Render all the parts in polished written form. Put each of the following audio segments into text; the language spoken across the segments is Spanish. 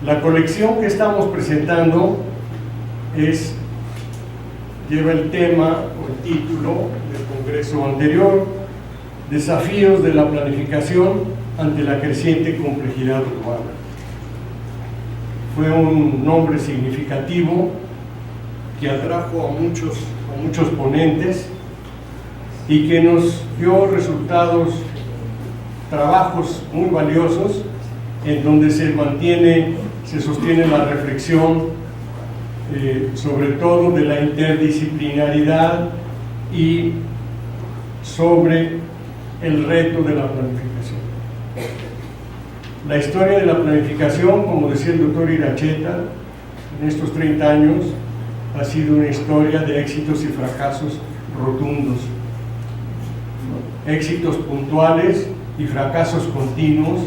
La colección que estamos presentando lleva el tema o el título del congreso anterior: Desafíos de la planificación ante la creciente complejidad urbana. Fue un nombre significativo que atrajo a muchos ponentes y que nos dio resultados, trabajos muy valiosos, en donde se sostiene la reflexión sobre todo de la interdisciplinaridad y sobre el reto de la planificación. La historia de la planificación, como decía el doctor Iracheta, en estos 30 años ha sido una historia de éxitos y fracasos rotundos, éxitos puntuales y fracasos continuos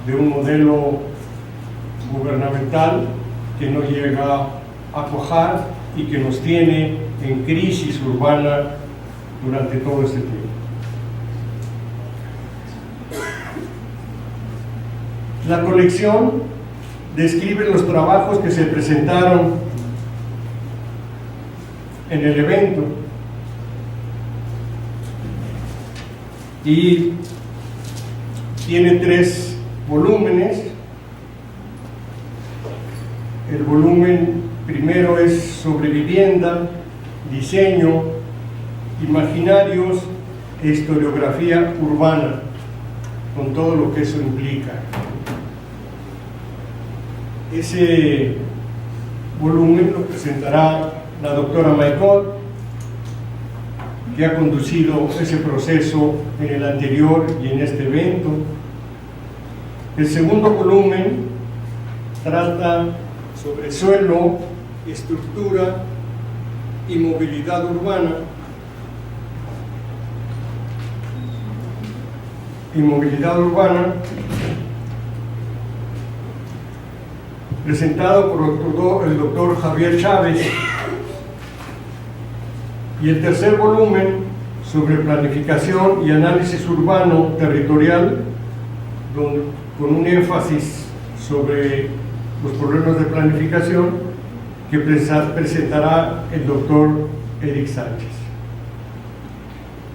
de un modelo gubernamental que no llega a cuajar y que nos tiene en crisis urbana durante todo este tiempo. La colección describe los trabajos que se presentaron en el evento y tiene 3 volúmenes. El volumen primero es sobre vivienda, diseño, imaginarios e historiografía urbana, con todo lo que eso implica. Ese volumen lo presentará la doctora Maicot, que ha conducido ese proceso en el anterior y en este evento. El segundo volumen trata sobre suelo, estructura y movilidad urbana. Presentado por el doctor Javier Chávez. Y el tercer volumen, sobre planificación y análisis urbano territorial, con un énfasis sobre los problemas de planificación, que presentará el doctor Eric Sánchez.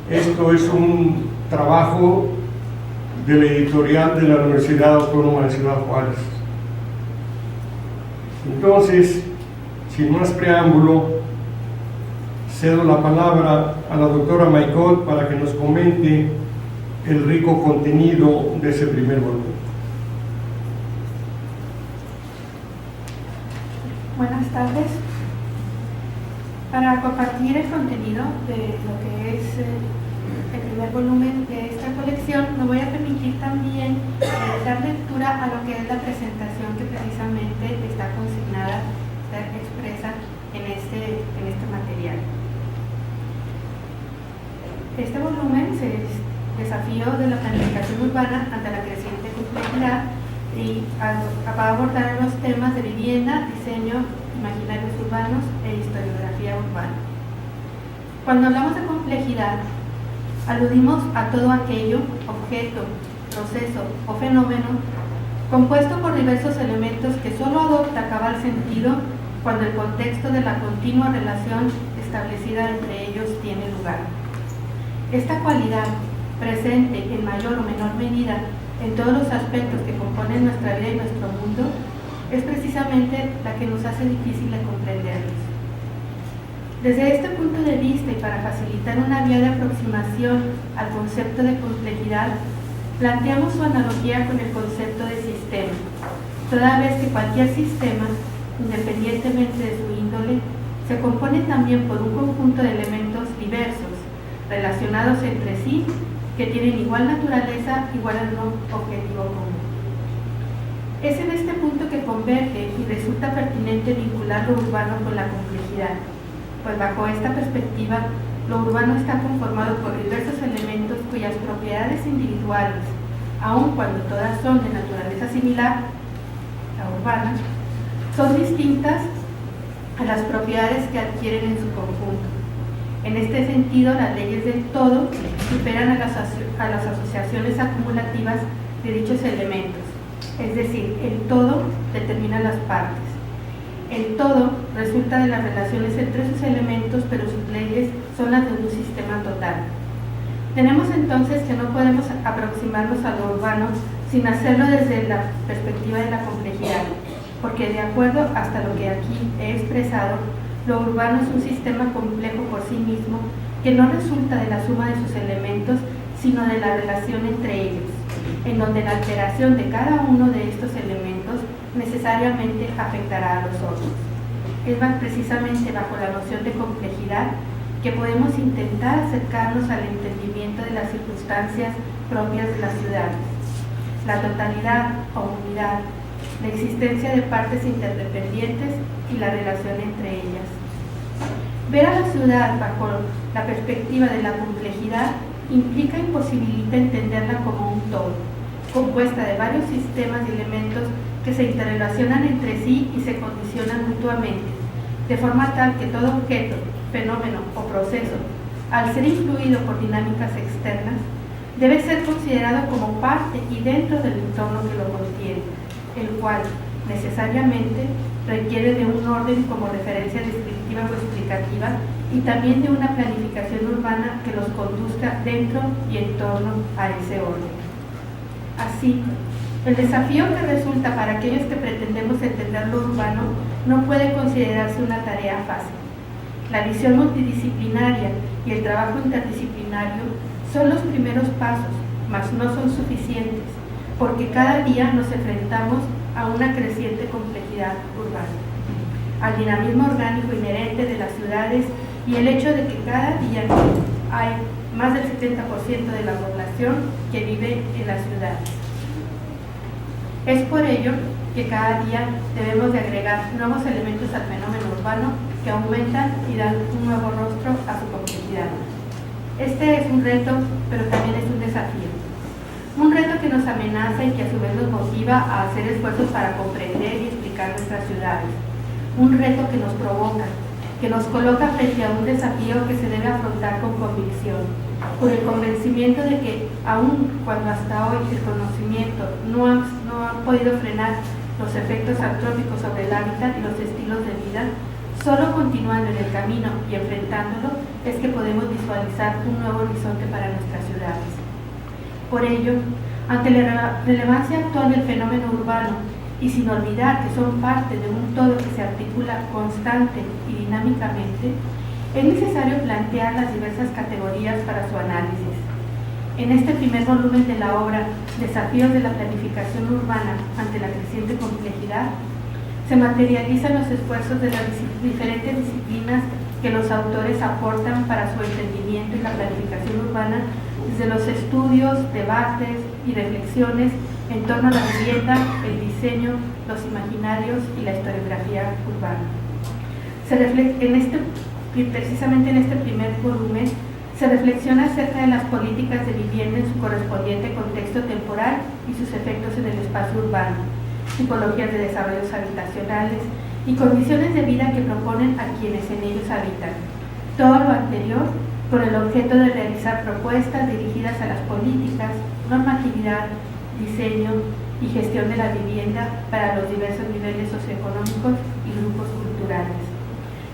Esto es un trabajo de la editorial de la Universidad Autónoma de Ciudad Juárez. Entonces, sin más preámbulo, cedo la palabra a la doctora Maicot para que nos comente el rico contenido de ese primer volumen. Buenas tardes. Para compartir el contenido de lo que es el primer volumen de esta colección, me voy a permitir también dar lectura a lo que es la presentación que precisamente está consignada, está expresa en este material. Este volumen es Desafío de la planificación urbana ante la creciente complejidad y va a abordar los temas de vivienda, diseño, imaginarios urbanos e historiografía urbana. Cuando hablamos de complejidad, aludimos a todo aquello, objeto, proceso o fenómeno, compuesto por diversos elementos que solo adopta cabal sentido cuando el contexto de la continua relación establecida entre ellos tiene lugar. Esta cualidad, presente en mayor o menor medida en todos los aspectos que componen nuestra vida y nuestro mundo, es precisamente la que nos hace difícil de comprenderlos. Desde este punto de vista y para facilitar una vía de aproximación al concepto de complejidad, planteamos su analogía con el concepto de sistema, toda vez que cualquier sistema, independientemente de su índole, se compone también por un conjunto de elementos diversos, relacionados entre sí, que tienen igual naturaleza, igual a un objetivo común. Es en este punto que converge y resulta pertinente vincular lo urbano con la complejidad, pues bajo esta perspectiva, lo urbano está conformado por diversos elementos cuyas propiedades individuales, aun cuando todas son de naturaleza similar, la urbana, son distintas a las propiedades que adquieren en su conjunto. En este sentido, las leyes del todo superan a las asociaciones acumulativas de dichos elementos, es decir, el todo determina las partes. El todo resulta de las relaciones entre sus elementos, pero sus leyes son las de un sistema total. Tenemos entonces que no podemos aproximarnos a lo urbano sin hacerlo desde la perspectiva de la complejidad, porque de acuerdo hasta lo que aquí he expresado, lo urbano es un sistema complejo por sí mismo que no resulta de la suma de sus elementos, sino de la relación entre ellos, en donde la alteración de cada uno de estos elementos necesariamente afectará a los otros. Es precisamente bajo la noción de complejidad que podemos intentar acercarnos al entendimiento de las circunstancias propias de las ciudades, la totalidad o unidad, la existencia de partes interdependientes y la relación entre ellas. Ver a la ciudad bajo la perspectiva de la complejidad implica y posibilita entenderla como un todo, compuesta de varios sistemas y elementos que se interrelacionan entre sí y se condicionan mutuamente, de forma tal que todo objeto, fenómeno o proceso, al ser influido por dinámicas externas, debe ser considerado como parte y dentro del entorno que lo contiene, el cual necesariamente requiere de un orden como referencia descriptiva o explicativa y también de una planificación urbana que los conduzca dentro y en torno a ese orden. Así, el desafío que resulta para aquellos que pretendemos entender lo urbano no puede considerarse una tarea fácil. La visión multidisciplinaria y el trabajo interdisciplinario son los primeros pasos, mas no son suficientes, porque cada día nos enfrentamos a una creciente complejidad urbana, al dinamismo orgánico inherente de las ciudades y el hecho de que cada día hay más del 70% de la población que vive en las ciudades. Es por ello que cada día debemos de agregar nuevos elementos al fenómeno urbano que aumentan y dan un nuevo rostro a su complejidad. Este es un reto, pero también es un desafío. Un reto que nos amenaza y que a su vez nos motiva a hacer esfuerzos para comprender y explicar nuestras ciudades. Un reto que nos provoca, que nos coloca frente a un desafío que se debe afrontar con convicción, con el convencimiento de que, aun cuando hasta hoy el conocimiento no ha podido frenar los efectos antrópicos sobre el hábitat y los estilos de vida, solo continuando en el camino y enfrentándolo es que podemos visualizar un nuevo horizonte para nuestras ciudades. Por ello, ante la relevancia actual del fenómeno urbano y sin olvidar que son parte de un todo que se articula constante y dinámicamente, es necesario plantear las diversas categorías para su análisis. En este primer volumen de la obra Desafíos de la planificación urbana ante la creciente complejidad, se materializan los esfuerzos de las diferentes disciplinas que los autores aportan para su entendimiento y la planificación urbana, desde los estudios, debates y reflexiones en torno a la vivienda, el diseño, los imaginarios y la historiografía urbana. Precisamente en este primer volumen se reflexiona acerca de las políticas de vivienda en su correspondiente contexto temporal y sus efectos en el espacio urbano, tipologías de desarrollos habitacionales y condiciones de vida que proponen a quienes en ellos habitan. Todo lo anterior con el objeto de realizar propuestas dirigidas a las políticas, normatividad, diseño y gestión de la vivienda para los diversos niveles socioeconómicos y grupos culturales.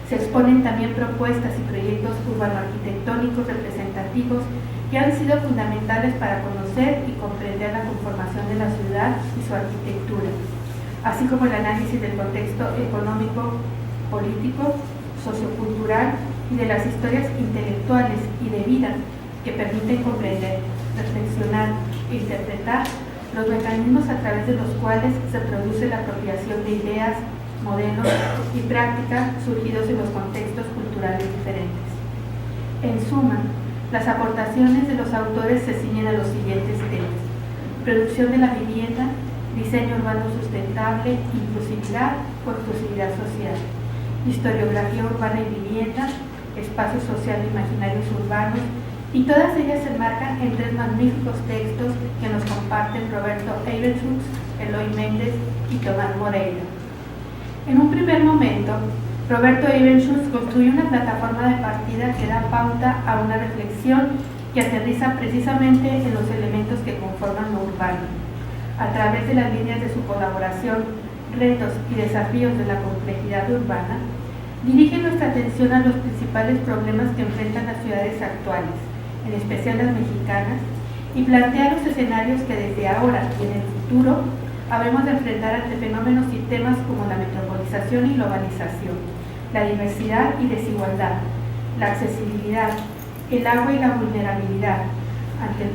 Se exponen también propuestas y proyectos urbano-arquitectónicos representativos que han sido fundamentales para conocer y comprender la conformación de la ciudad y su arquitectura, así como el análisis del contexto económico, político, sociocultural y de las historias intelectuales y de vida que permiten comprender, reflexionar e interpretar los mecanismos a través de los cuales se produce la apropiación de ideas, modelos y prácticas surgidos en los contextos culturales diferentes. En suma, las aportaciones de los autores se ciñen a los siguientes temas: producción de la vivienda, diseño urbano sustentable, inclusividad o exclusividad social, historiografía urbana y vivienda, espacio social e imaginarios urbanos, y todas ellas se enmarcan en tres magníficos textos que nos comparten Roberto Evenschutz, Eloy Méndez y Tomás Moreira. En un primer momento, Roberto Evenschutz construye una plataforma de partida que da pauta a una reflexión que aterriza precisamente en los elementos que conforman lo urbano. a través de las líneas de su colaboración, retos y desafíos de la complejidad urbana, dirige nuestra atención a los principales problemas que enfrentan las ciudades actuales, en especial las mexicanas, y plantea los escenarios que desde ahora y en el futuro habremos de enfrentar ante fenómenos y temas como la metropolización y globalización, la diversidad y desigualdad, la accesibilidad, el agua y la vulnerabilidad ante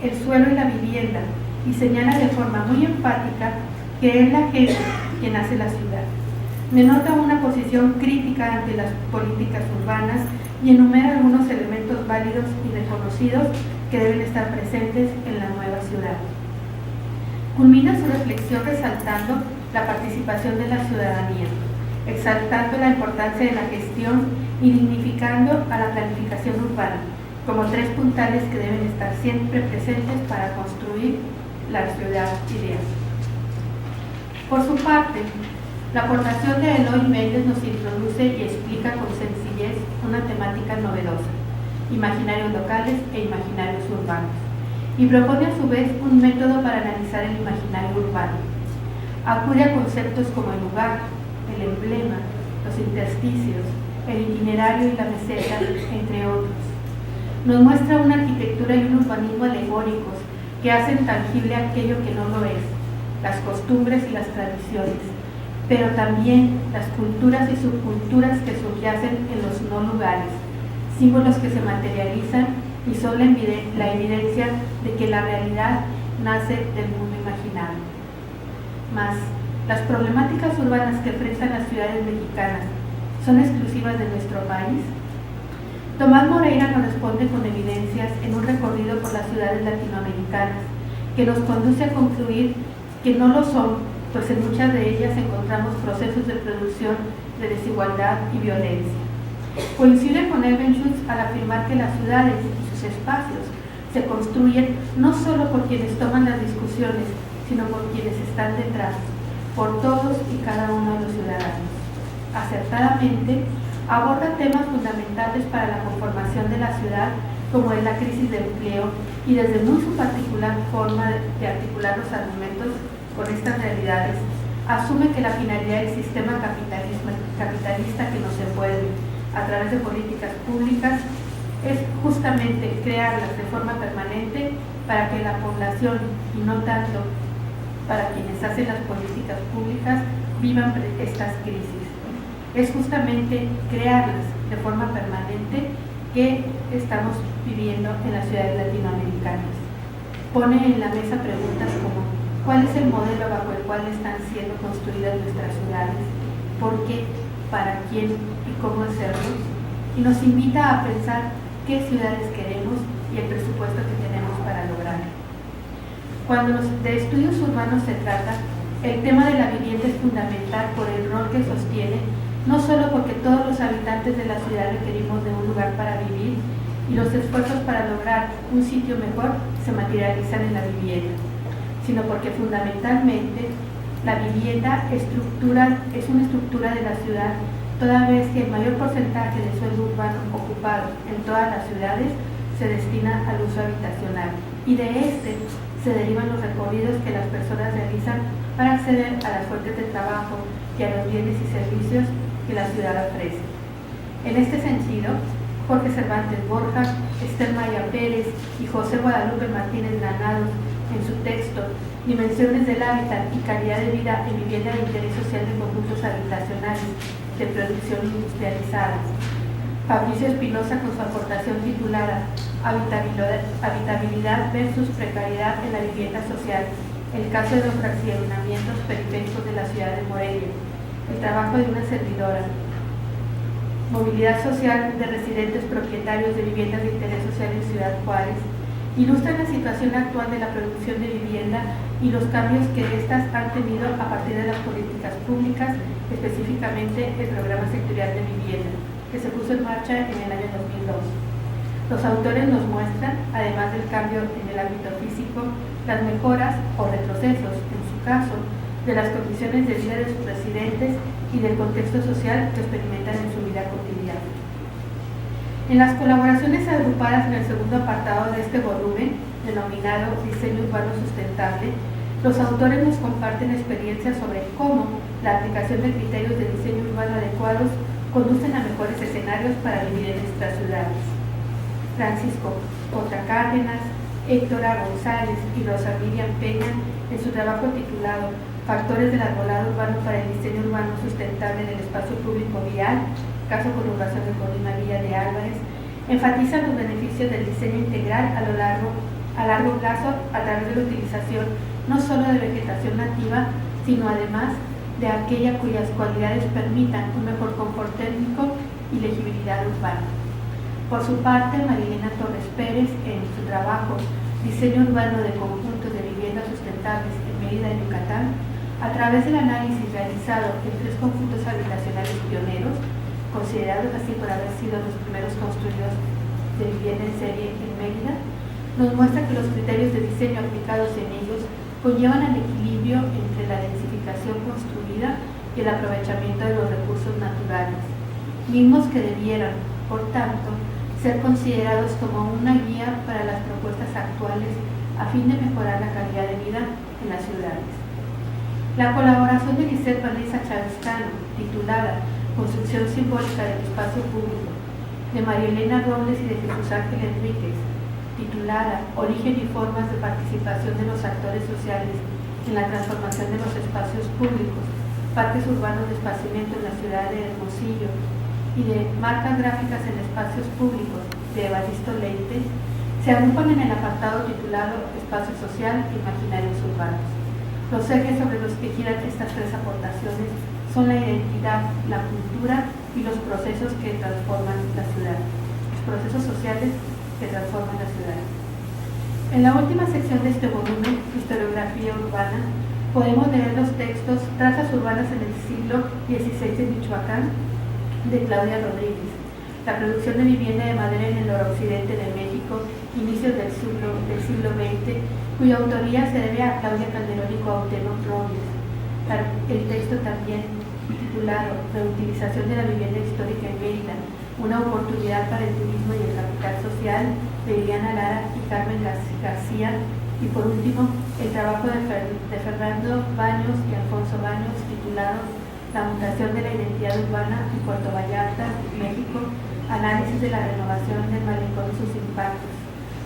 el suelo y la vivienda, y señala de forma muy enfática que es la gente quien hace la ciudad. Denota una posición crítica ante las políticas urbanas y enumera algunos elementos válidos y reconocidos que deben estar presentes en la nueva ciudad. Culmina su reflexión resaltando la participación de la ciudadanía, exaltando la importancia de la gestión y dignificando a la planificación urbana como tres puntales que deben estar siempre presentes para construir la ciudad ideal. Por su parte, la aportación de Eloy Méndez nos introduce y explica con sencillez una temática novedosa, imaginarios locales e imaginarios urbanos, y propone a su vez un método para analizar el imaginario urbano. Acude a conceptos como el lugar, el emblema, los intersticios, el itinerario y la meseta, entre otros. Nos muestra una arquitectura y un urbanismo alegóricos que hacen tangible aquello que no lo es, las costumbres y las tradiciones, pero también las culturas y subculturas que subyacen en los no lugares, símbolos que se materializan y son la evidencia de que la realidad nace del mundo imaginado. Mas, las problemáticas urbanas que enfrentan las ciudades mexicanas son exclusivas de nuestro país. Tomás Moreira nos responde con evidencias en un recorrido por las ciudades latinoamericanas que nos conduce a concluir que no lo son, pues en muchas de ellas encontramos procesos de producción de desigualdad y violencia. Coincide con Evenschutz al afirmar que las ciudades y sus espacios se construyen no solo por quienes toman las discusiones, sino por quienes están detrás, por todos y cada uno de los ciudadanos. Acertadamente, aborda temas fundamentales para la conformación de la ciudad, como es la crisis de empleo, y desde muy su particular forma de articular los argumentos con estas realidades, asume que la finalidad del sistema capitalista que nos envuelve a través de políticas públicas es justamente crearlas de forma permanente para que la población, y no tanto para quienes hacen las políticas públicas, vivan estas crisis. Es justamente crearlas de forma permanente que estamos viviendo en las ciudades latinoamericanas. Pone en la mesa preguntas como: ¿cuál es el modelo bajo el cual están siendo construidas nuestras ciudades? ¿Por qué? ¿Para quién? ¿Y cómo hacerlo? Y nos invita a pensar qué ciudades queremos y el presupuesto que tenemos para lograrlo. Cuando de estudios urbanos se trata, el tema de la vivienda es fundamental por el rol que sostiene, no solo porque todos los habitantes de la ciudad requerimos de un lugar para vivir y los esfuerzos para lograr un sitio mejor se materializan en la vivienda, sino porque fundamentalmente la vivienda es una estructura de la ciudad, toda vez que el mayor porcentaje de suelo urbano ocupado en todas las ciudades se destina al uso habitacional, y de este se derivan los recorridos que las personas realizan para acceder a las fuentes de trabajo y a los bienes y servicios que la ciudad ofrece. En este sentido, Jorge Cervantes Borja, Esther Maya Pérez y José Guadalupe Martínez Granados, en su texto Dimensiones del hábitat y calidad de vida en vivienda de interés social de conjuntos habitacionales de producción industrializada. Fabricio Espinosa con su aportación titulada Habitabilidad versus precariedad en la vivienda social, el caso de los fraccionamientos periféricos de la ciudad de Morelia, el trabajo de una servidora, movilidad social de residentes propietarios de viviendas de interés social en Ciudad Juárez, ilustran la situación actual de la producción de vivienda y los cambios que éstas han tenido a partir de las políticas públicas, específicamente el Programa Sectorial de Vivienda, que se puso en marcha en el año 2002. Los autores nos muestran, además del cambio en el ámbito físico, las mejoras o retrocesos, en su caso, de las condiciones de vida de sus residentes y del contexto social que experimentan en su vida cotidiana. En las colaboraciones agrupadas en el segundo apartado de este volumen, denominado Diseño Urbano Sustentable, Los autores nos comparten experiencias sobre cómo la aplicación de criterios de diseño urbano adecuados conducen a mejores escenarios para vivir en nuestras ciudades. Francisco J. Cárdenas, Héctor A. González y Rosa Miriam Peña, en su trabajo titulado Factores del arbolado urbano para el diseño urbano sustentable del espacio público vial, caso conurbación de Colima Villa de Álvarez, enfatizan los beneficios del diseño integral a largo plazo a través de la utilización no solo de vegetación nativa, sino además de aquella cuyas cualidades permitan un mejor confort térmico y legibilidad urbana. Por su parte, Marilena Torres Pérez, en su trabajo Diseño urbano de conjuntos de viviendas sustentables en Mérida, Yucatán, a través del análisis realizado en 3 conjuntos habitacionales pioneros, considerados así por haber sido los primeros construidos de vivienda en serie en Mérida, nos muestra que los criterios de diseño aplicados en ellos conllevan al equilibrio entre la densificación construida y el aprovechamiento de los recursos naturales, mismos que debieran, por tanto, ser considerados como una guía para las propuestas actuales a fin de mejorar la calidad de vida en las ciudades. La colaboración de Lisette Vanessa Chavestano, titulada Construcción simbólica del espacio público, de María Elena Robles y de Jesús Ángel Enríquez, titulada Origen y formas de participación de los actores sociales en la transformación de los espacios públicos, parques urbanos de esparcimiento en la ciudad de Hermosillo, y de marcas gráficas en espacios públicos, de Evaristo Leite, se agrupan en el apartado titulado Espacio Social e Imaginarios Urbanos. Los ejes sobre los que giran estas 3 aportaciones son la identidad, la cultura y los procesos que transforman la ciudad, los procesos sociales que transforman la ciudad. En la última sección de este volumen, Historiografía Urbana, podemos leer los textos Trazas urbanas en el siglo XVI en Michoacán, de Claudia Rodríguez, la producción de vivienda de madera en el noroccidente de México, inicios del siglo XX, cuya autoría se debe a Claudia Calderón y Cuauhtémoc Robles. El texto también titulado Reutilización de la vivienda histórica en Mérida, una oportunidad para el turismo y el capital social, de Liliana Lara y Carmen García, y por último el trabajo de Fernando Baños y Alfonso Baños, titulado La mutación de la identidad urbana en Puerto Vallarta, México, análisis de la renovación del malecón y sus impactos.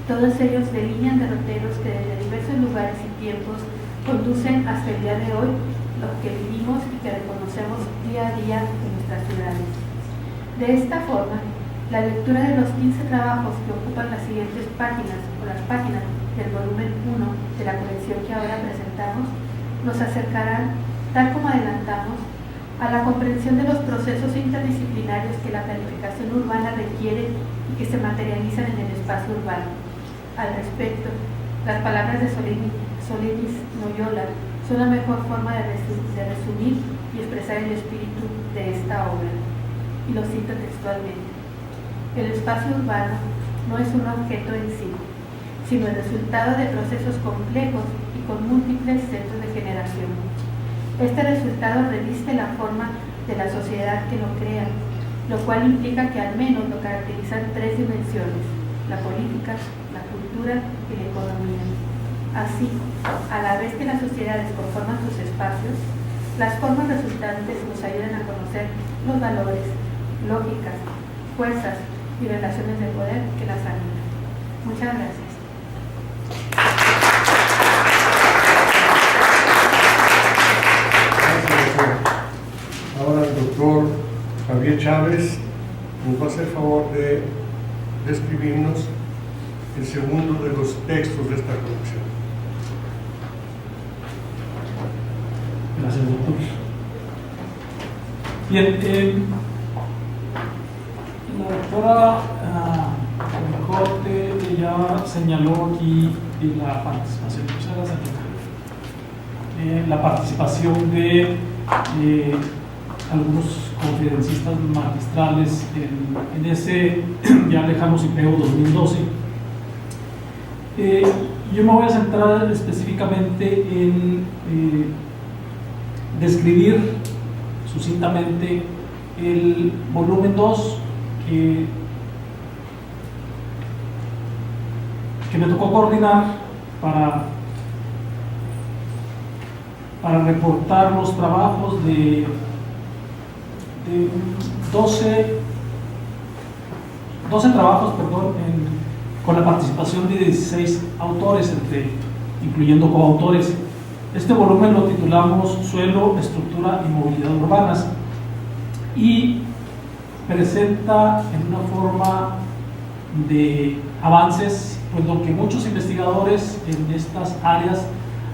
Todos ellos delinean derroteros que desde diversos lugares y tiempos conducen hasta el día de hoy lo que vivimos y que reconocemos día a día en nuestras ciudades. De esta forma, la lectura de los 15 trabajos que ocupan las siguientes páginas o las páginas del volumen 1 de la colección que ahora presentamos nos acercarán, tal como adelantamos, a la comprensión de los procesos interdisciplinarios que la planificación urbana requiere y que se materializan en el espacio urbano. Al respecto, las palabras de Soledis Noyola son la mejor forma de resumir y expresar el espíritu de esta obra. Y lo cito textualmente: el espacio urbano no es un objeto en sí, sino el resultado de procesos complejos y con múltiples centros de generación. Este resultado reviste la forma de la sociedad que lo crea, lo cual implica que al menos lo caracterizan 3 dimensiones: la política, la cultura y la economía. Así, a la vez que las sociedades conforman sus espacios, las formas resultantes nos ayudan a conocer los valores, lógicas, fuerzas y relaciones de poder que las animan. Muchas gracias. Ahora el doctor Javier Chávez nos va a hacer favor de describirnos el segundo de los textos de esta colección. Gracias, doctor. Bien, la doctora Corte ya señaló aquí la participación, la participación de algunos conferencistas magistrales en ese ya lejano CIPEO 2012. Yo me voy a centrar específicamente en describir sucintamente el volumen 2 que me tocó coordinar para para reportar los trabajos de 12 trabajos, con la participación de 16 autores, incluyendo coautores. Este volumen lo titulamos Suelo, Estructura y Movilidad Urbanas, y presenta en una forma de avances, pues lo que muchos investigadores en estas áreas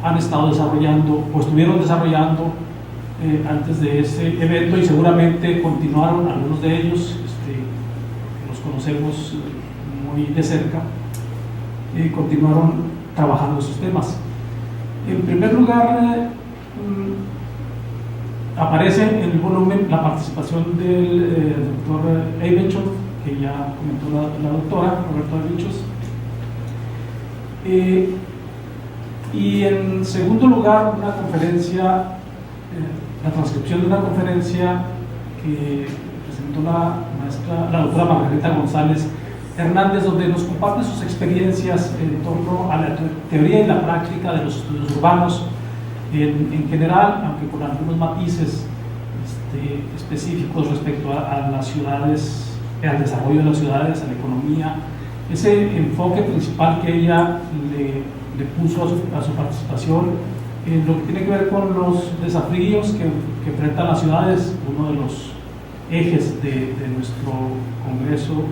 han estado desarrollando o estuvieron desarrollando antes de ese evento, y seguramente continuaron algunos de ellos, que los conocemos muy de cerca, continuaron trabajando esos temas. En primer lugar, aparece en el volumen la participación del doctor Eybenchov, que ya comentó la doctora Roberto Eybenchov. Y en segundo lugar, una conferencia, la transcripción de una conferencia que presentó la doctora Margarita González Hernández, donde nos comparte sus experiencias en torno a la teoría y la práctica de los estudios urbanos en general, aunque con algunos matices específicos respecto a las ciudades, al desarrollo de las ciudades, a la economía. Ese enfoque principal que ella le puso a su participación en lo que tiene que ver con los desafíos que enfrentan las ciudades, uno de los ejes de nuestro Congreso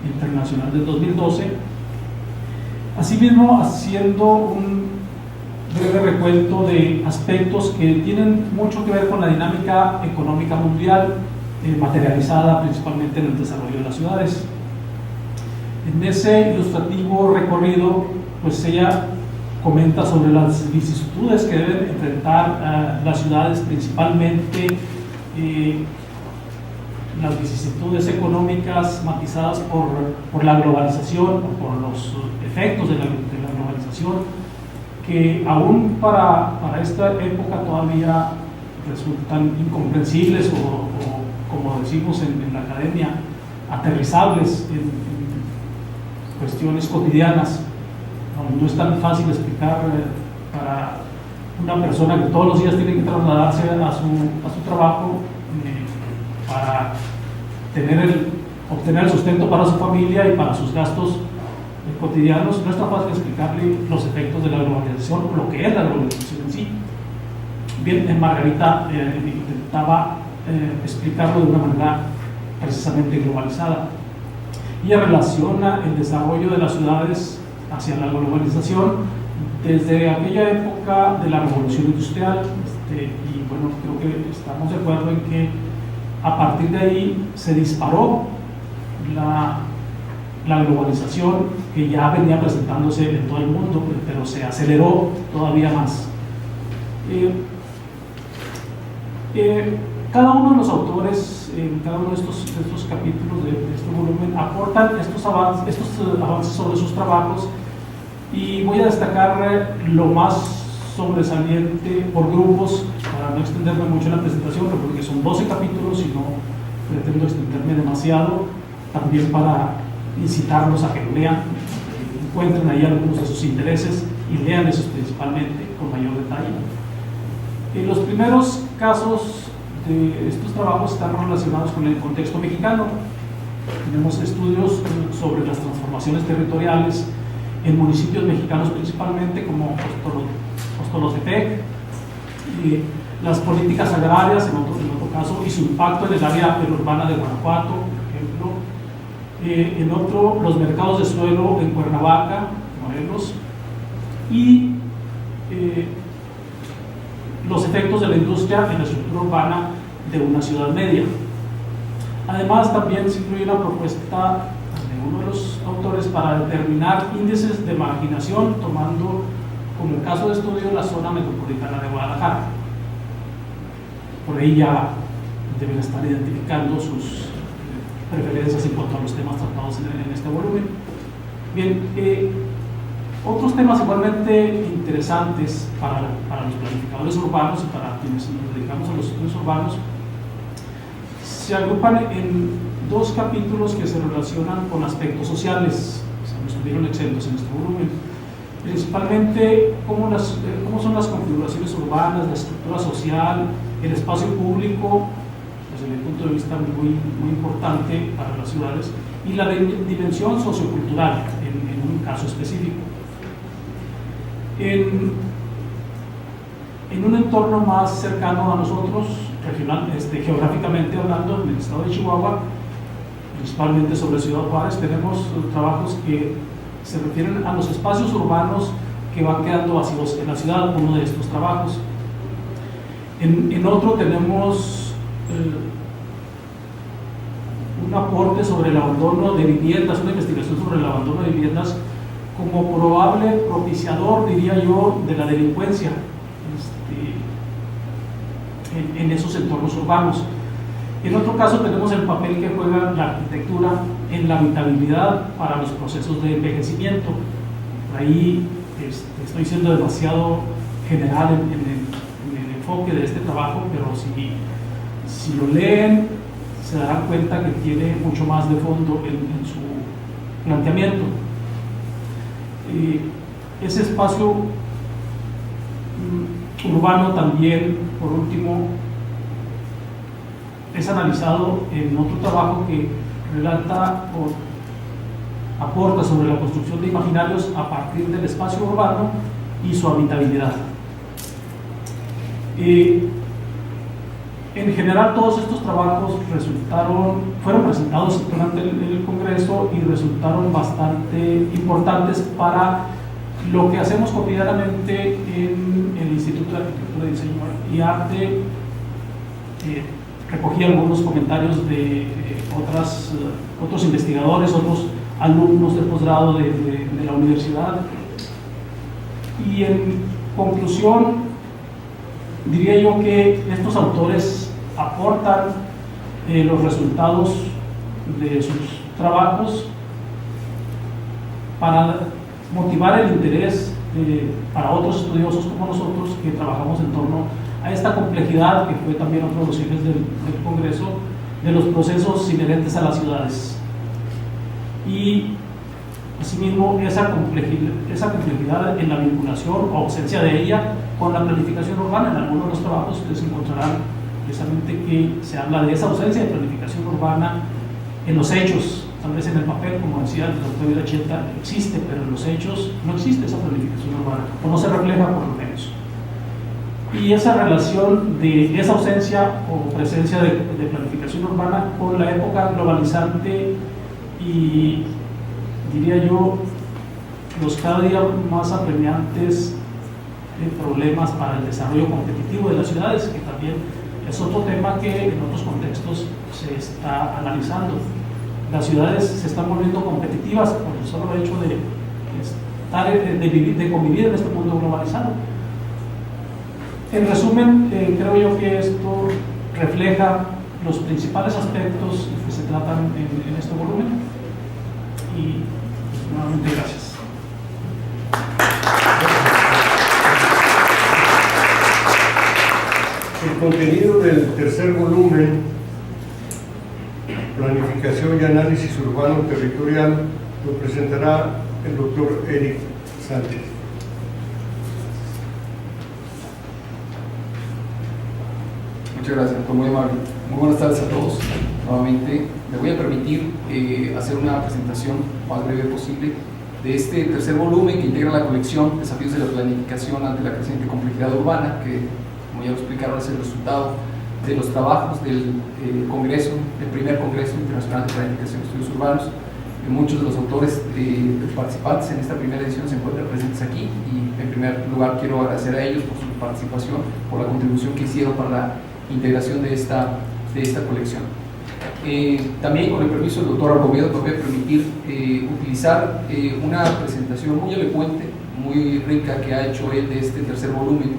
Internacional del 2012. Asimismo, haciendo un breve recuento de aspectos que tienen mucho que ver con la dinámica económica mundial, materializada principalmente en el desarrollo de las ciudades. En ese ilustrativo recorrido, pues ella comenta sobre las vicisitudes que deben enfrentar las ciudades, principalmente las vicisitudes económicas matizadas por la globalización o por los efectos de la globalización, que aún para esta época todavía resultan incomprensibles o como decimos en la academia, aterrizables en cuestiones cotidianas. No es tan fácil explicar para una persona que todos los días tiene que trasladarse a su trabajo para obtener el sustento para su familia y para sus gastos cotidianos. No es tan fácil explicarle los efectos de la globalización o lo que es la globalización en sí. Bien, Margarita intentaba explicarlo de una manera precisamente globalizada. Ella relaciona el desarrollo de las ciudades hacia la globalización desde aquella época de la revolución industrial, y bueno, creo que estamos de acuerdo en que a partir de ahí se disparó la globalización, que ya venía presentándose en todo el mundo, pero se aceleró todavía más. Cada uno de los autores en cada uno de estos capítulos de este volumen aportan estos avances sobre sus trabajos, y voy a destacar lo más sobresaliente por grupos para no extenderme mucho en la presentación, porque son 12 capítulos y no pretendo extenderme demasiado, también para incitarlos a que lo lean, encuentren ahí algunos de sus intereses y lean esos principalmente con mayor detalle. Los primeros casos de estos trabajos están relacionados con el contexto mexicano. Tenemos estudios sobre las transformaciones territoriales en municipios mexicanos, principalmente como Ostolotepec, y las políticas agrarias en otro caso, y su impacto en el área urbana de Guanajuato, por ejemplo. En otro, los mercados de suelo en Cuernavaca, Morelos, y los efectos de la industria en la estructura urbana de una ciudad media. Además, también se incluye una propuesta de uno de los autores para determinar índices de marginación, tomando como caso de estudio la zona metropolitana de Guadalajara. Por ahí ya deben estar identificando sus preferencias en cuanto a los temas tratados en este volumen. Bien, otros temas igualmente interesantes para los planificadores urbanos y para quienes nos dedicamos a los estudios urbanos se agrupan en dos capítulos que se relacionan con aspectos sociales, o sea, no estuvieron exentos en este volumen. principalmente cómo son las configuraciones urbanas, la estructura social, el espacio público, desde mi punto de vista muy importante para las ciudades, y la dimensión sociocultural en un caso específico. En un entorno más cercano a nosotros, regional, geográficamente hablando, en el estado de Chihuahua, principalmente sobre Ciudad Juárez, tenemos trabajos que se refieren a los espacios urbanos que van quedando vacíos en la ciudad, uno de estos trabajos. En otro tenemos un aporte sobre el abandono de viviendas, una investigación sobre el abandono de viviendas como probable propiciador, diría yo, de la delincuencia en esos entornos urbanos. En otro caso tenemos el papel que juega la arquitectura en la habitabilidad para los procesos de envejecimiento. Ahí estoy siendo demasiado general en el enfoque de este trabajo, pero si lo leen se darán cuenta que tiene mucho más de fondo en su planteamiento. Ese espacio urbano también, por último, es analizado en otro trabajo que relata o aporta sobre la construcción de imaginarios a partir del espacio urbano y su habitabilidad. En general, todos estos trabajos fueron presentados durante el Congreso y resultaron bastante importantes para lo que hacemos cotidianamente en el Instituto de Arquitectura, Diseño y Arte. Recogí algunos comentarios de otros investigadores, otros alumnos de posgrado de la universidad. Y en conclusión, diría yo que estos autores aportan los resultados de sus trabajos para motivar el interés para otros estudiosos como nosotros que trabajamos en torno a esta complejidad, que fue también otro de los ejes del Congreso, de los procesos inherentes a las ciudades. Y asimismo esa complejidad en la vinculación o ausencia de ella con la planificación urbana. En algunos de los trabajos ustedes encontrarán precisamente que se habla de esa ausencia de planificación urbana en los hechos. Tal vez en el papel, como decía el doctor Iracheta, existe, pero en los hechos no existe esa planificación urbana, o no se refleja por lo menos. Y esa relación de esa ausencia o presencia de planificación urbana con la época globalizante y, diría yo, los cada día más apremiantes problemas para el desarrollo competitivo de las ciudades, que también es otro tema que en otros contextos se está analizando. Las ciudades se están volviendo competitivas por el solo hecho de convivir en este mundo globalizado. En resumen, creo yo que esto refleja los principales aspectos que se tratan en este volumen. Y pues, nuevamente gracias. El contenido del tercer volumen, Planificación y Análisis Urbano Territorial, lo presentará el doctor Eric Sánchez. Muchas gracias, doctor, muy amable. Muy buenas tardes a todos. Nuevamente, me voy a permitir hacer una presentación más breve posible de este tercer volumen que integra la colección Desafíos de la Planificación ante la creciente complejidad urbana, que, como ya lo explicaron, es el resultado de los trabajos del Congreso, del primer Congreso Internacional de Planificación y Estudios Urbanos. Muchos de los autores participantes en esta primera edición se encuentran presentes aquí y, en primer lugar, quiero agradecer a ellos por su participación, por la contribución que hicieron para la integración de esta colección. También, con el permiso del doctor Arbomedo, me voy a permitir utilizar una presentación muy elocuente, muy rica que ha hecho él de este tercer volumen,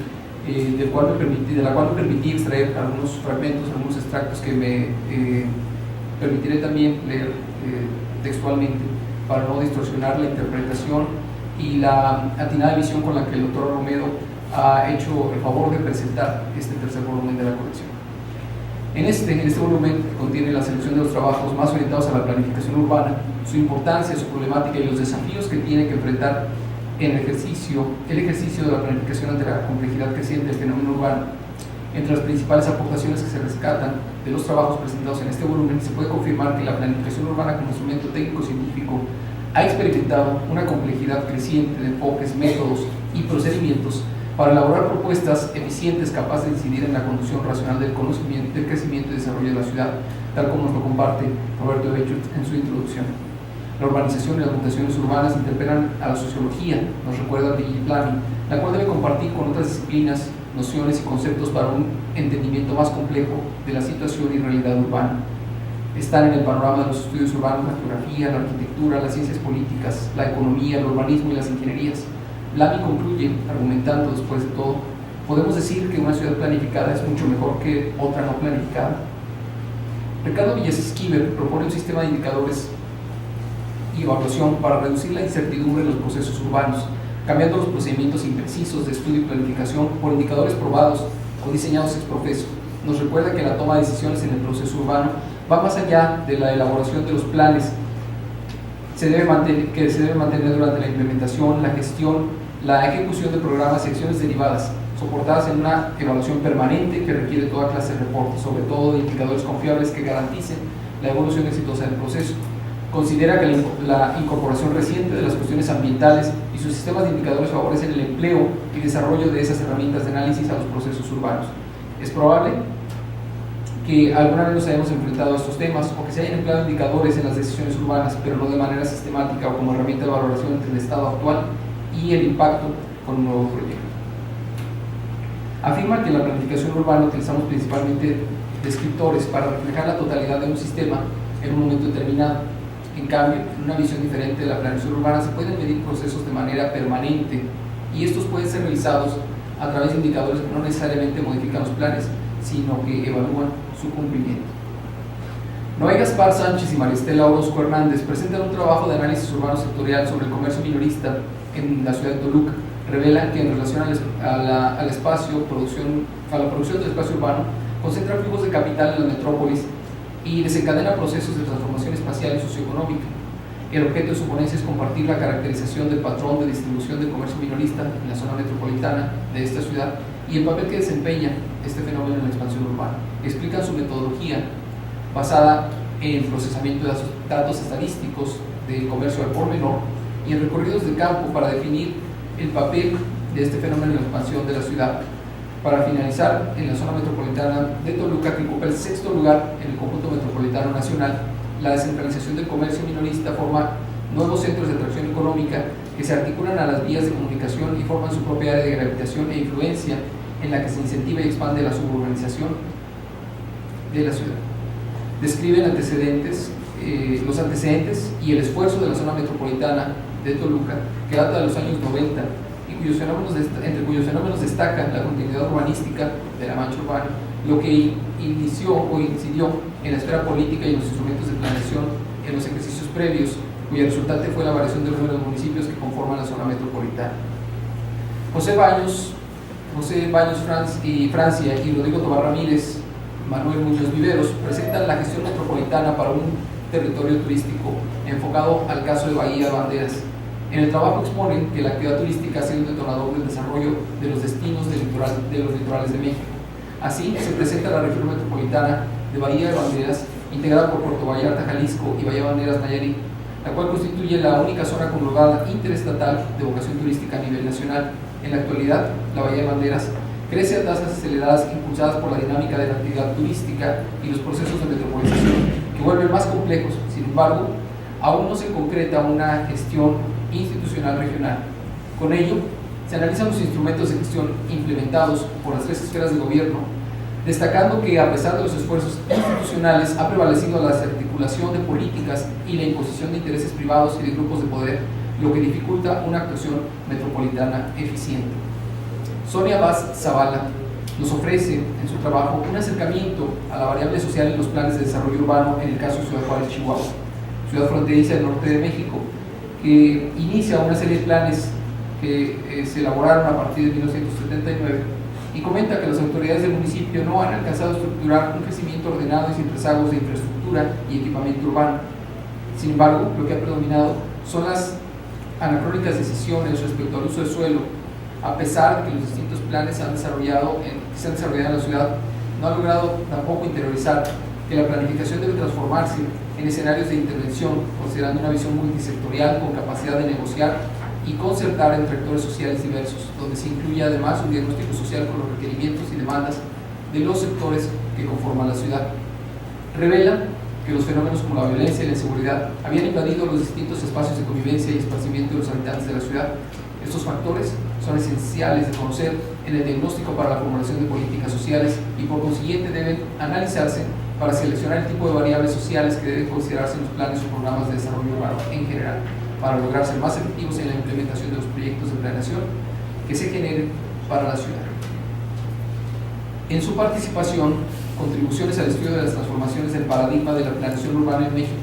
de la cual me permití extraer algunos fragmentos, algunos extractos que me permitiré también leer textualmente para no distorsionar la interpretación y la atinada visión con la que el doctor Arbomedo ha hecho el favor de presentar este tercer volumen de la colección. En este volumen contiene la selección de los trabajos más orientados a la planificación urbana, su importancia, su problemática y los desafíos que tiene que enfrentar en el ejercicio de la planificación ante la complejidad creciente del fenómeno urbano. Entre las principales aportaciones que se rescatan de los trabajos presentados en este volumen, se puede confirmar que la planificación urbana como instrumento técnico-científico ha experimentado una complejidad creciente de enfoques, métodos y procedimientos para elaborar propuestas eficientes capaces de incidir en la conducción racional del conocimiento, del crecimiento y desarrollo de la ciudad, tal como nos lo comparte Roberto Bechut en su introducción. La urbanización y las mutaciones urbanas interpelan a la sociología, nos recuerda Digiplani, la cual debe compartir con otras disciplinas nociones y conceptos para un entendimiento más complejo de la situación y realidad urbana. Están en el panorama de los estudios urbanos la geografía, la arquitectura, las ciencias políticas, la economía, el urbanismo y las ingenierías. Lamy concluye, argumentando después de todo, podemos decir que una ciudad planificada es mucho mejor que otra no planificada. Ricardo Villas-Esquivel propone un sistema de indicadores y evaluación para reducir la incertidumbre en los procesos urbanos, cambiando los procedimientos imprecisos de estudio y planificación por indicadores probados o diseñados ex professo. Nos recuerda que la toma de decisiones en el proceso urbano va más allá de la elaboración de los planes que se debe mantener durante la implementación, la gestión, la ejecución de programas y acciones derivadas, soportadas en una evaluación permanente que requiere toda clase de reportes, sobre todo de indicadores confiables que garanticen la evolución exitosa del proceso. Considera que la incorporación reciente de las cuestiones ambientales y sus sistemas de indicadores favorecen el empleo y desarrollo de esas herramientas de análisis a los procesos urbanos. Es probable que alguna vez nos hayamos enfrentado a estos temas o que se hayan empleado indicadores en las decisiones urbanas, pero no de manera sistemática o como herramienta de valoración entre el estado actual y el impacto con un nuevo proyecto. Afirma que en la planificación urbana utilizamos principalmente descriptores para reflejar la totalidad de un sistema en un momento determinado. En cambio, en una visión diferente de la planeación urbana se pueden medir procesos de manera permanente y estos pueden ser realizados a través de indicadores que no necesariamente modifican los planes, sino que evalúan su cumplimiento. Noé Gaspar Sánchez y María Estela Orozco Hernández presentan un trabajo de análisis urbano sectorial sobre el comercio minorista en la ciudad de Toluca. Revelan que en relación a la producción del espacio urbano, concentra flujos de capital en las metrópolis y desencadena procesos de transformación espacial y socioeconómica. El objeto de su ponencia es compartir la caracterización del patrón de distribución del comercio minorista en la zona metropolitana de esta ciudad y el papel que desempeña este fenómeno en la expansión urbana. Explican su metodología basada en procesamiento de datos estadísticos del comercio al por menor y en recorridos de campo para definir el papel de este fenómeno en la expansión de la ciudad. Para finalizar, en la zona metropolitana de Toluca, que ocupa el 6º lugar en el conjunto metropolitano nacional, la descentralización del comercio minorista forma nuevos centros de atracción económica que se articulan a las vías de comunicación y forman su propia área de gravitación e influencia en la que se incentiva y expande la suburbanización de la ciudad. Describen los antecedentes y el esfuerzo de la zona metropolitana de Toluca, que data de los años 90 entre cuyos fenómenos destaca la continuidad urbanística de la mancha urbana, lo que inició o incidió en la esfera política y en los instrumentos de planeación en los ejercicios previos, cuya resultante fue la variación del número de municipios que conforman la zona metropolitana. José Baños Francia y Rodrigo Tobar Ramírez, Manuel Muñoz Viveros presentan la gestión metropolitana para un territorio turístico enfocado al caso de Bahía Banderas. En el trabajo exponen que la actividad turística ha sido un detonador del desarrollo de los destinos de los litorales de México. Así se presenta la región metropolitana de Bahía de Banderas, integrada por Puerto Vallarta, Jalisco y Bahía Banderas, Nayarit, la cual constituye la única zona conurbada interestatal de vocación turística a nivel nacional. En la actualidad, la Bahía de Banderas crece a tasas aceleradas impulsadas por la dinámica de la actividad turística y los procesos de metropolización que vuelven más complejos. Sin embargo, aún no se concreta una gestión institucional regional. Con ello, se analizan los instrumentos de gestión implementados por las 3 esferas de gobierno, destacando que a pesar de los esfuerzos institucionales ha prevalecido la desarticulación de políticas y la imposición de intereses privados y de grupos de poder, lo que dificulta una actuación metropolitana eficiente. Sonia Vaz Zavala nos ofrece en su trabajo un acercamiento a la variable social en los planes de desarrollo urbano en el caso de Ciudad Juárez, Chihuahua, ciudad fronteriza del norte de México, que inicia una serie de planes que se elaboraron a partir de 1979 y comenta que las autoridades del municipio no han alcanzado a estructurar un crecimiento ordenado y sin rezagos de infraestructura y equipamiento urbano. Sin embargo, lo que ha predominado son las anacrónicas decisiones respecto al uso del suelo, a pesar de que los distintos planes que se han desarrollado en la ciudad, no han logrado tampoco interiorizar que la planificación debe transformarse en escenarios de intervención, considerando una visión multisectorial con capacidad de negociar y concertar entre actores sociales diversos, donde se incluye además un diagnóstico social con los requerimientos y demandas de los sectores que conforman la ciudad. Revela que los fenómenos como la violencia y la inseguridad habían invadido los distintos espacios de convivencia y esparcimiento de los habitantes de la ciudad. Estos factores son esenciales de conocer en el diagnóstico para la formulación de políticas sociales y por consiguiente deben analizarse para seleccionar el tipo de variables sociales que deben considerarse en los planes o programas de desarrollo urbano en general, para lograr ser más efectivos en la implementación de los proyectos de planeación que se generen para la ciudad. En su participación, Contribuciones al estudio de las transformaciones del paradigma de la planeación urbana en México,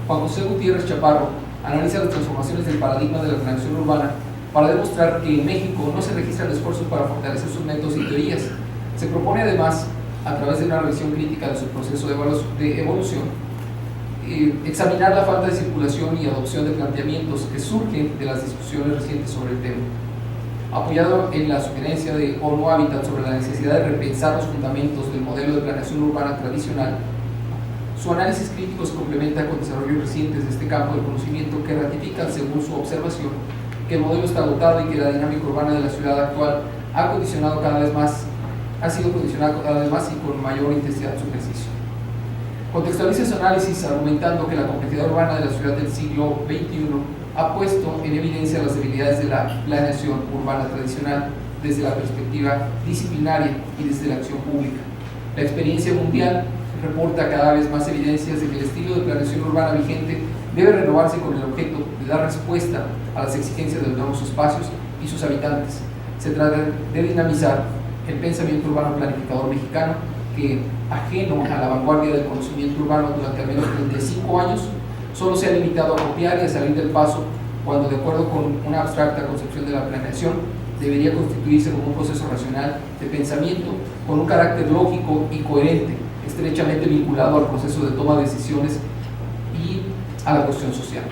Juan José Gutiérrez Chaparro analiza las transformaciones del paradigma de la planeación urbana para demostrar que en México no se registran esfuerzos para fortalecer sus métodos y teorías. Se propone además, a través de una revisión crítica de su proceso de evolución, examinar la falta de circulación y adopción de planteamientos que surgen de las discusiones recientes sobre el tema. Apoyado en la sugerencia de ONU Habitat sobre la necesidad de repensar los fundamentos del modelo de planeación urbana tradicional, su análisis crítico se complementa con desarrollos recientes de este campo del conocimiento que ratifican, según su observación, que el modelo está agotado y que la dinámica urbana de la ciudad actual ha sido condicionado cada vez más y con mayor intensidad su ejercicio. Contextualiza su análisis argumentando que la complejidad urbana de la ciudad del siglo XXI ha puesto en evidencia las debilidades de la planeación urbana tradicional desde la perspectiva disciplinaria y desde la acción pública. La experiencia mundial reporta cada vez más evidencias de que el estilo de planeación urbana vigente debe renovarse con el objeto de dar respuesta a las exigencias de los nuevos espacios y sus habitantes. Se trata de dinamizar el pensamiento urbano planificador mexicano que, ajeno a la vanguardia del conocimiento urbano durante al menos 35 años, solo se ha limitado a copiar y a salir del paso cuando, de acuerdo con una abstracta concepción de la planeación, debería constituirse como un proceso racional de pensamiento con un carácter lógico y coherente, estrechamente vinculado al proceso de toma de decisiones y a la cuestión social.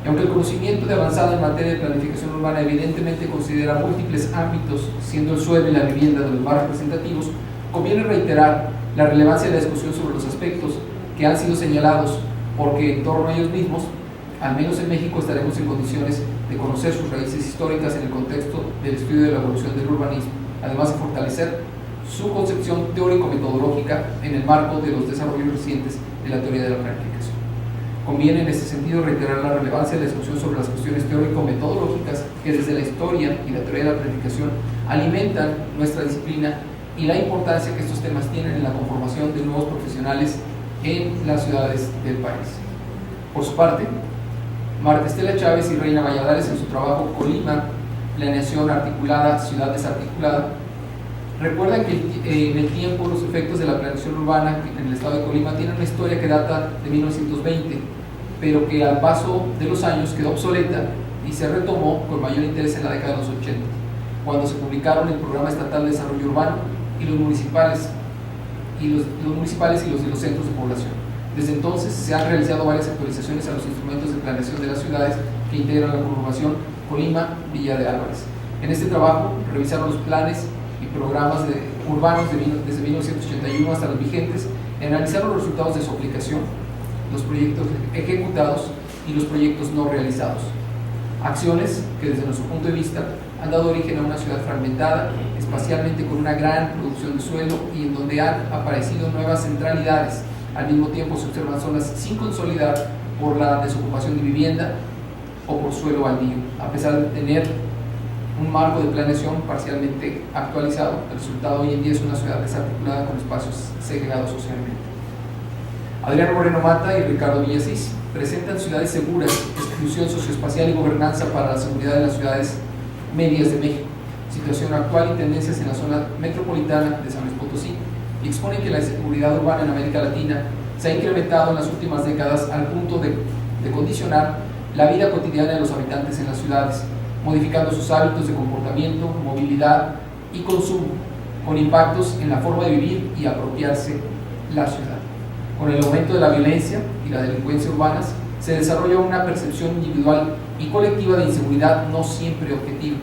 Y aunque el conocimiento de avanzada en materia de planificación urbana evidentemente considera múltiples ámbitos, siendo el suelo y la vivienda de los más representativos, conviene reiterar la relevancia de la discusión sobre los aspectos que han sido señalados, porque en torno a ellos mismos, al menos en México, estaremos en condiciones de conocer sus raíces históricas en el contexto del estudio de la evolución del urbanismo, además de fortalecer su concepción teórico-metodológica en el marco de los desarrollos recientes de la teoría de la planificación. Conviene en este sentido reiterar la relevancia de la discusión sobre las cuestiones teórico-metodológicas que desde la historia y la teoría de la planificación alimentan nuestra disciplina y la importancia que estos temas tienen en la conformación de nuevos profesionales en las ciudades del país. Por su parte, Marta Estela Chávez y Reina Valladares, en su trabajo Colima, Planeación Articulada, Ciudad Desarticulada, recuerdan que en el tiempo los efectos de la planeación urbana en el estado de Colima tienen una historia que data de 1920, pero que al paso de los años quedó obsoleta y se retomó con mayor interés en la década de los 80, cuando se publicaron el Programa Estatal de Desarrollo Urbano y los municipales y los de los centros de población. Desde entonces se han realizado varias actualizaciones a los instrumentos de planeación de las ciudades que integran la conurbación Colima-Villa de Álvarez. En este trabajo revisaron los planes y programas urbanos desde 1981 hasta los vigentes y analizaron los resultados de su aplicación, los proyectos ejecutados y los proyectos no realizados. Acciones que desde nuestro punto de vista han dado origen a una ciudad fragmentada, espacialmente con una gran producción de suelo y en donde han aparecido nuevas centralidades. Al mismo tiempo se observan zonas sin consolidar por la desocupación de vivienda o por suelo baldío, a pesar de tener un marco de planeación parcialmente actualizado. El resultado hoy en día es una ciudad desarticulada con espacios segregados socialmente. Adrián Moreno Mata y Ricardo Villasís presentan ciudades seguras, exclusión socioespacial y gobernanza para la seguridad de las ciudades medias de México, situación actual y tendencias en la zona metropolitana de San Luis Potosí, y exponen que la inseguridad urbana en América Latina se ha incrementado en las últimas décadas al punto de condicionar la vida cotidiana de los habitantes en las ciudades, modificando sus hábitos de comportamiento, movilidad y consumo, con impactos en la forma de vivir y apropiarse la ciudad. Con el aumento de la violencia y la delincuencia urbanas, se desarrolla una percepción individual y colectiva de inseguridad no siempre objetiva.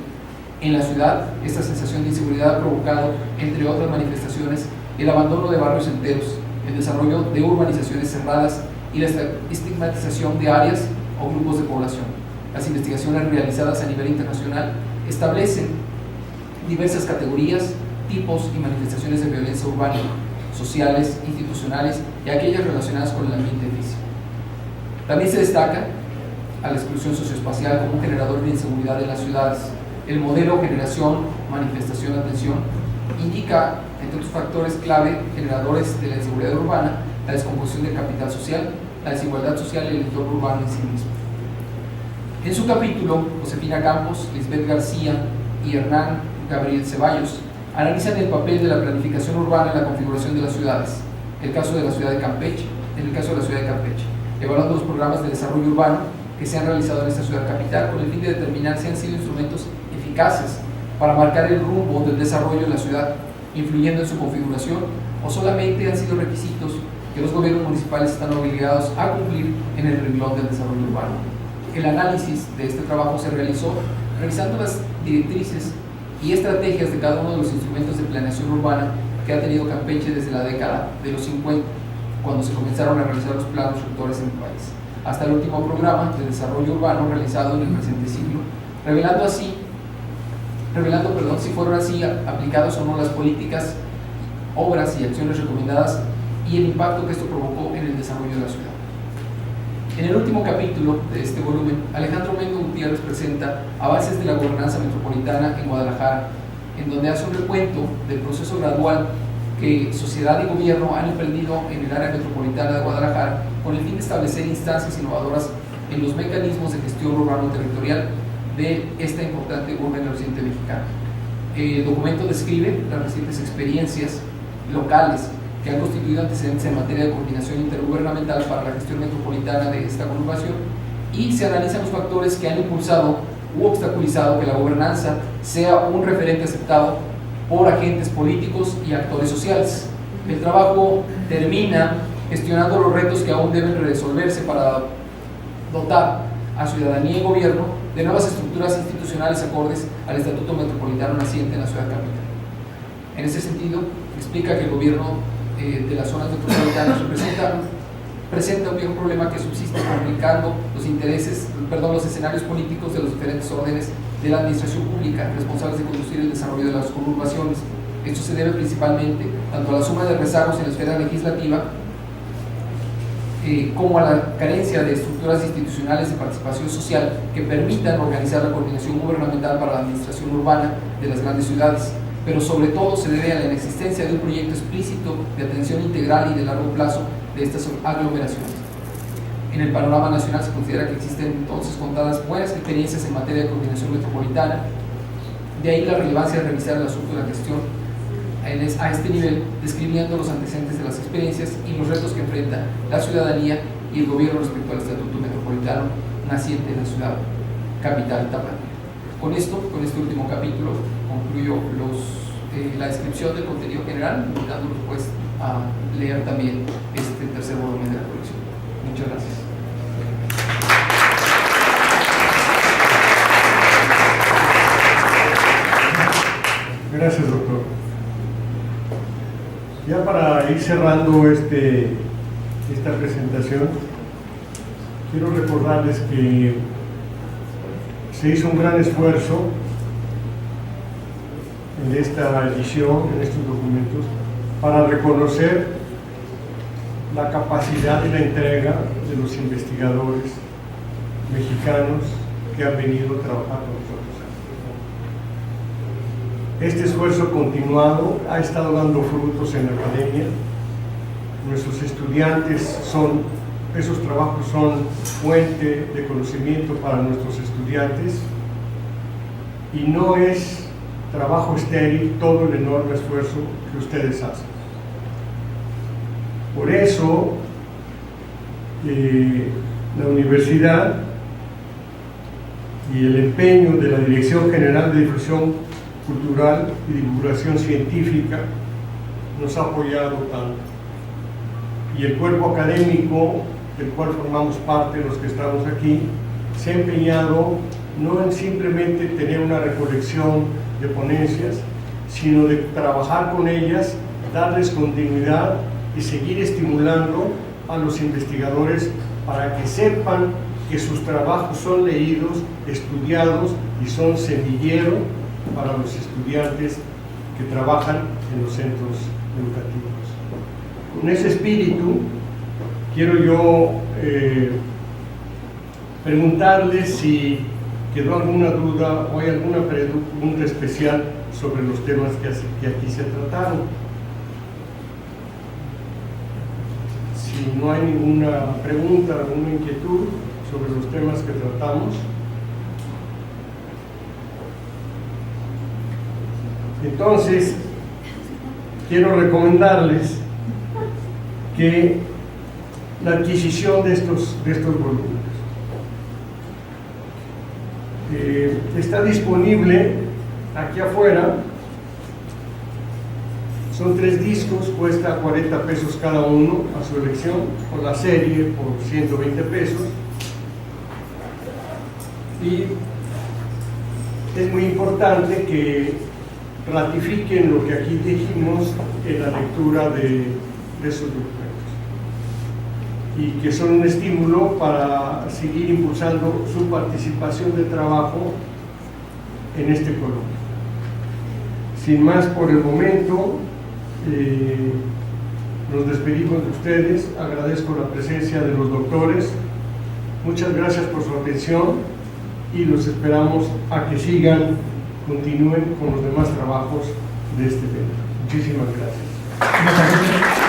En la ciudad, esta sensación de inseguridad ha provocado, entre otras manifestaciones, el abandono de barrios enteros, el desarrollo de urbanizaciones cerradas y la estigmatización de áreas o grupos de población. Las investigaciones realizadas a nivel internacional establecen diversas categorías, tipos y manifestaciones de violencia urbana, sociales, institucionales y aquellas relacionadas con el ambiente físico. También se destaca a la exclusión socioespacial como un generador de inseguridad en las ciudades. El modelo generación, manifestación, atención indica, entre otros factores clave generadores de la inseguridad urbana, la descomposición del capital social, la desigualdad social y el entorno urbano en sí mismo. En su capítulo, Josefina Campos, Lisbeth García y Hernán Gabriel Ceballos analizan el papel de la planificación urbana en la configuración de las ciudades, en el caso de la ciudad de Campeche, evaluando los programas de desarrollo urbano que se han realizado en esta ciudad capital con el fin de determinar si han sido instrumentos eficaces para marcar el rumbo del desarrollo de la ciudad, influyendo en su configuración, o solamente han sido requisitos que los gobiernos municipales están obligados a cumplir en el renglón del desarrollo urbano. El análisis de este trabajo se realizó revisando las directrices y estrategias de cada uno de los instrumentos de planeación urbana que ha tenido Campeche desde la década de los 50, cuando se comenzaron a realizar los planos rectores en el país, hasta el último programa de desarrollo urbano realizado en el presente siglo, revelando si fueron así aplicadas o no las políticas, obras y acciones recomendadas y el impacto que esto provocó en el desarrollo de la ciudad. En el último capítulo de este volumen, Alejandro Mendo Gutiérrez presenta avances de la gobernanza metropolitana en Guadalajara, en donde hace un recuento del proceso gradual que sociedad y gobierno han emprendido en el área metropolitana de Guadalajara con el fin de establecer instancias innovadoras en los mecanismos de gestión urbano-territorial de esta importante urbe en el occidente mexicano. El documento describe las recientes experiencias locales que han constituido antecedentes en materia de coordinación intergubernamental para la gestión metropolitana de esta conurbación y se analizan los factores que han impulsado u obstaculizado que la gobernanza sea un referente aceptado por agentes políticos y actores sociales. El trabajo termina gestionando los retos que aún deben resolverse para dotar a ciudadanía y gobierno de nuevas estructuras institucionales acordes al Estatuto Metropolitano naciente en la ciudad capital. En ese sentido, explica que el gobierno de las zonas metropolitanas presenta un viejo problema que subsiste complicando los escenarios políticos de los diferentes órdenes de la administración pública responsables de conducir el desarrollo de las conurbaciones. Esto se debe principalmente tanto a la suma de rezagos en la esfera legislativa como a la carencia de estructuras institucionales de participación social que permitan organizar la coordinación gubernamental para la administración urbana de las grandes ciudades, pero sobre todo se debe a la inexistencia de un proyecto explícito de atención integral y de largo plazo de estas aglomeraciones. En el panorama nacional se considera que existen entonces contadas buenas experiencias en materia de coordinación metropolitana, de ahí la relevancia de revisar el asunto de la gestión a este nivel, describiendo los antecedentes de las experiencias y los retos que enfrenta la ciudadanía y el gobierno respecto al Estatuto Metropolitano naciente en la ciudad capital Tapatía. Con este último capítulo concluyo la descripción del contenido general, invitándolos pues a leer también este tercer volumen de la colección. Muchas gracias. Gracias, doctor. Ya para ir cerrando esta presentación, quiero recordarles que se hizo un gran esfuerzo en esta edición, en estos documentos, para reconocer la capacidad y la entrega de los investigadores mexicanos que han venido a trabajar con nosotros. Este esfuerzo continuado ha estado dando frutos en la academia. Nuestros estudiantes esos trabajos son fuente de conocimiento para nuestros estudiantes y no es trabajo estéril todo el enorme esfuerzo que ustedes hacen. Por eso, la universidad y el empeño de la Dirección General de Difusión Cultural y Divulgación Científica nos ha apoyado tanto. Y el cuerpo académico del cual formamos parte los que estamos aquí, se ha empeñado no en simplemente tener una recolección de ponencias, sino de trabajar con ellas, darles continuidad y seguir estimulando a los investigadores para que sepan que sus trabajos son leídos, estudiados y son semillero para los estudiantes que trabajan en los centros educativos. Con ese espíritu, quiero yo preguntarles si quedó alguna duda o hay alguna pregunta especial sobre los temas que aquí se trataron. Si no hay ninguna pregunta, alguna inquietud sobre los temas que tratamos, entonces quiero recomendarles que la adquisición de estos volúmenes está disponible aquí afuera. Son 3 discos, cuesta 40 pesos cada uno a su elección, o la serie por 120 pesos. Y es muy importante que ratifiquen lo que aquí dijimos en la lectura de esos documentos, y que son un estímulo para seguir impulsando su participación de trabajo en este coloquio. Sin más por el momento, nos despedimos de ustedes. Agradezco la presencia de los doctores. Muchas gracias por su atención y los esperamos a que continúen con los demás trabajos de este tema. Muchísimas gracias.